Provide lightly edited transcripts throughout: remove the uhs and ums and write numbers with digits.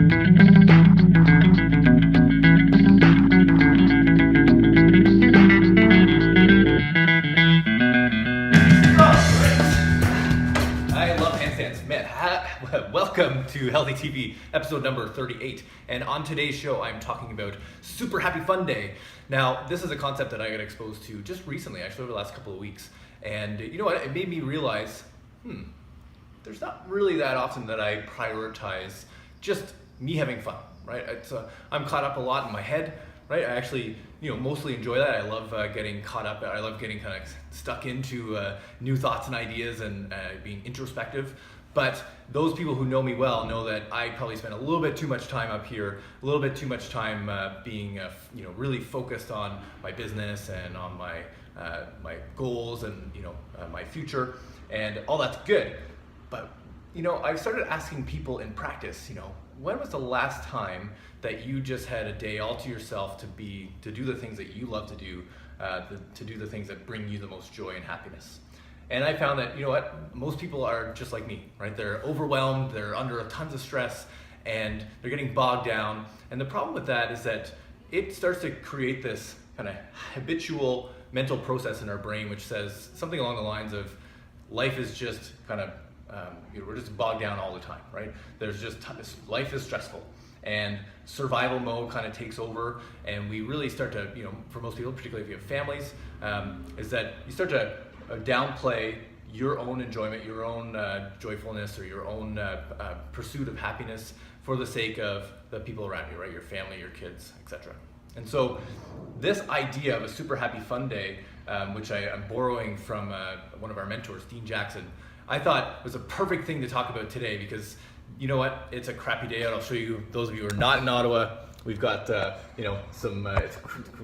Welcome to Healthy TV, episode number 38. And on today's show, I'm talking about Super Happy Fun Day. Now, this is a concept that I got exposed to just recently, actually over the last couple of weeks. And you know what? It made me realize, there's not really that often that I prioritize just me having fun, right? I'm caught up a lot in my head, right? I actually, mostly enjoy that. I love getting caught up. I love getting kind of stuck into new thoughts and ideas and being introspective. But those people who know me well know that I probably spend a little bit too much time up here, a little bit too much time being, really focused on my business and on my goals and my future, and all that's good. But I've started asking people in practice, when was the last time that you just had a day all to yourself to do the things that you love to do, to do the things that bring you the most joy and happiness? And I found that, most people are just like me, right? They're overwhelmed, they're under tons of stress, and they're getting bogged down. And the problem with that is that it starts to create this kind of habitual mental process in our brain, which says something along the lines of life is just kind of, we're just bogged down all the time, right? Life is stressful. And survival mode kind of takes over, and we really start to, for most people, particularly if you have families, is that you start to downplay your own enjoyment, your own joyfulness, or your own pursuit of happiness for the sake of the people around you, right? Your family, your kids, etc. And so this idea of a super happy fun day, which I'm borrowing from one of our mentors, Dean Jackson, I thought was a perfect thing to talk about today because you know what? It's a crappy day out. I'll show you, those of you who are not in Ottawa, we've got, it's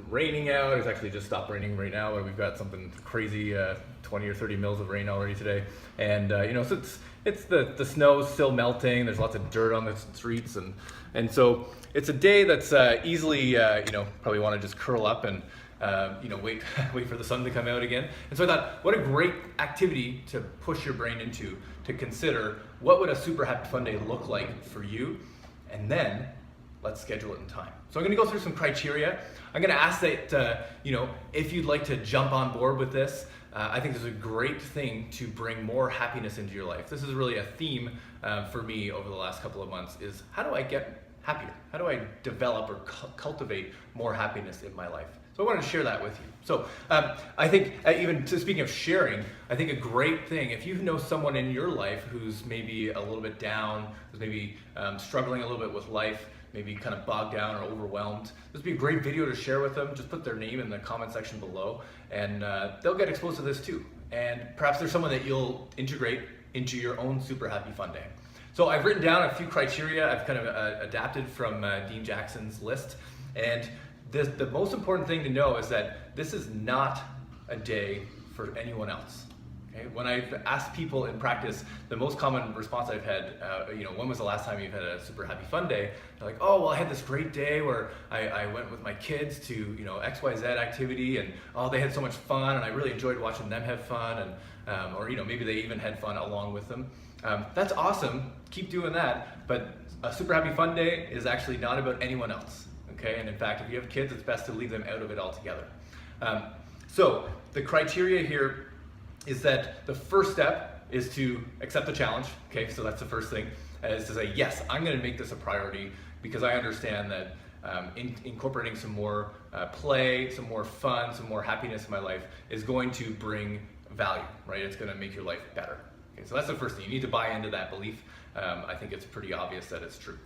raining out. It's actually just stopped raining right now, but we've got something crazy, 20 or 30 mils of rain already today. And, so it's the snow's still melting. There's lots of dirt on the streets. And so it's a day that's easily, probably want to just curl up and, wait for the sun to come out again. And so I thought, what a great activity to push your brain into, to consider what would a super happy fun day look like for you, and then let's schedule it in time. So I'm going to go through some criteria. I'm going to ask that, if you'd like to jump on board with this. I think this is a great thing to bring more happiness into your life. This is really a theme for me over the last couple of months is how do I get happier? How do I develop or cultivate more happiness in my life? So I wanted to share that with you. So I think speaking of sharing, I think a great thing, if you know someone in your life who's maybe a little bit down, who's maybe struggling a little bit with life, maybe kind of bogged down or overwhelmed, this would be a great video to share with them. Just put their name in the comment section below and they'll get exposed to this too. And perhaps there's someone that you'll integrate into your own super happy fun day. So I've written down a few criteria I've kind of adapted from Dean Jackson's list. And the most important thing to know is that this is not a day for anyone else. Okay? When I've asked people in practice, the most common response I've had, when was the last time you've had a super happy fun day? They're like, oh, well, I had this great day where I went with my kids to, XYZ activity, and oh, they had so much fun, and I really enjoyed watching them have fun, and or maybe they even had fun along with them. That's awesome. Keep doing that. But a super happy fun day is actually not about anyone else. Okay, and in fact, if you have kids, it's best to leave them out of it altogether. So the criteria here is that the first step is to accept the challenge. Okay, so that's the first thing, is to say, yes, I'm going to make this a priority because I understand that incorporating some more play, some more fun, some more happiness in my life is going to bring value, right? It's going to make your life better. Okay, so that's the first thing. You need to buy into that belief. I think it's pretty obvious that it's true.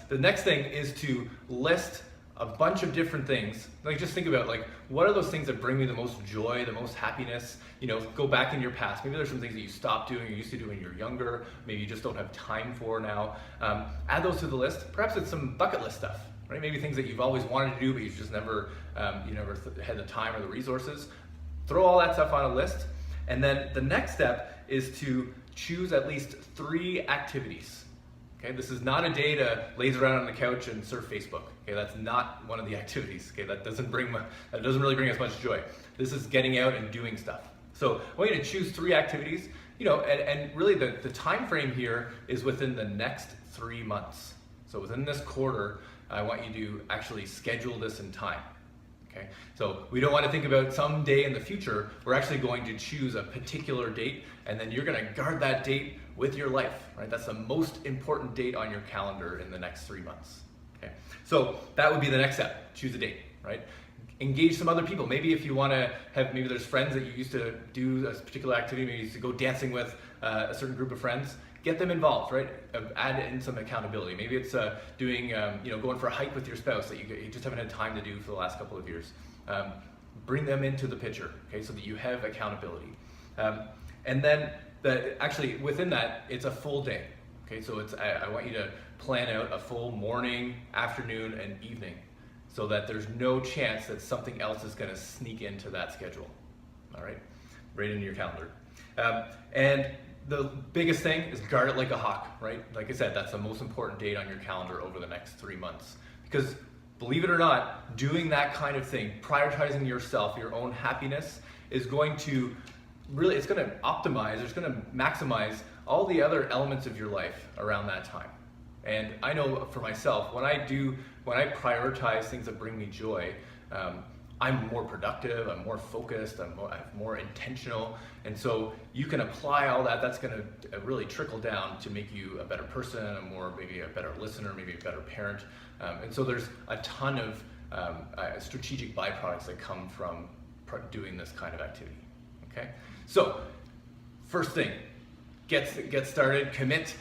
The next thing is to list a bunch of different things. Like just think about what are those things that bring me the most joy, the most happiness? Go back in your past. Maybe there's some things that you stopped doing, you used to do when you were younger, maybe you just don't have time for now. Add those to the list. Perhaps it's some bucket list stuff, right? Maybe things that you've always wanted to do, but you've just never had the time or the resources. Throw all that stuff on a list. And then the next step is to choose at least 3 activities. Okay, this is not a day to laze around on the couch and surf Facebook. Okay, that's not one of the activities. Okay, that doesn't really bring us much joy. This is getting out and doing stuff. So I want you to choose 3 activities. And really the time frame here is within the next 3 months. So within this quarter, I want you to actually schedule this in time. Okay, so we don't want to think about some day in the future. We're actually going to choose a particular date, and then you're going to guard that date with your life, right? That's the most important date on your calendar in the next 3 months. Okay, so that would be the next step. Choose a date, right? Engage some other people. Maybe if you want to have, maybe there's friends that you used to do a particular activity, maybe you used to go dancing with a certain group of friends. Get them involved, right? Add in some accountability. Maybe it's doing, going for a hike with your spouse that you just haven't had time to do for the last couple of years. Bring them into the picture, okay, so that you have accountability. And then, actually within that, it's a full day. Okay, so I want you to plan out a full morning, afternoon, and evening, so that there's no chance that something else is going to sneak into that schedule. All right, right into your calendar. And the biggest thing is guard it like a hawk, right? Like I said, that's the most important date on your calendar over the next 3 months. Because believe it or not, doing that kind of thing, prioritizing yourself, your own happiness, is going to really, it's going to optimize, it's going to maximize all the other elements of your life around that time. And I know for myself, when I prioritize things that bring me joy, I'm more productive, I'm more focused, I'm more intentional. And so you can apply all that. That's going to really trickle down to make you a better person, maybe a better listener, maybe a better parent. And so there's a ton of strategic byproducts that come from doing this kind of activity. Okay? So first thing, get started, commit,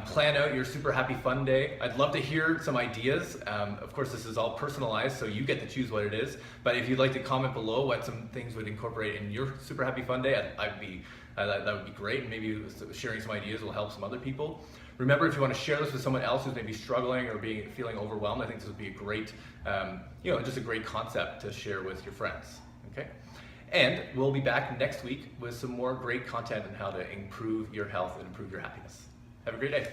plan out your super happy fun day. I'd love to hear some ideas. Of course, this is all personalized, so you get to choose what it is. But if you'd like to comment below what some things would incorporate in your super happy fun day, that would be great. And maybe sharing some ideas will help some other people. Remember, if you want to share this with someone else who's maybe struggling or feeling overwhelmed, I think this would be a great, just a great concept to share with your friends. Okay. And we'll be back next week with some more great content on how to improve your health and improve your happiness. Have a great day.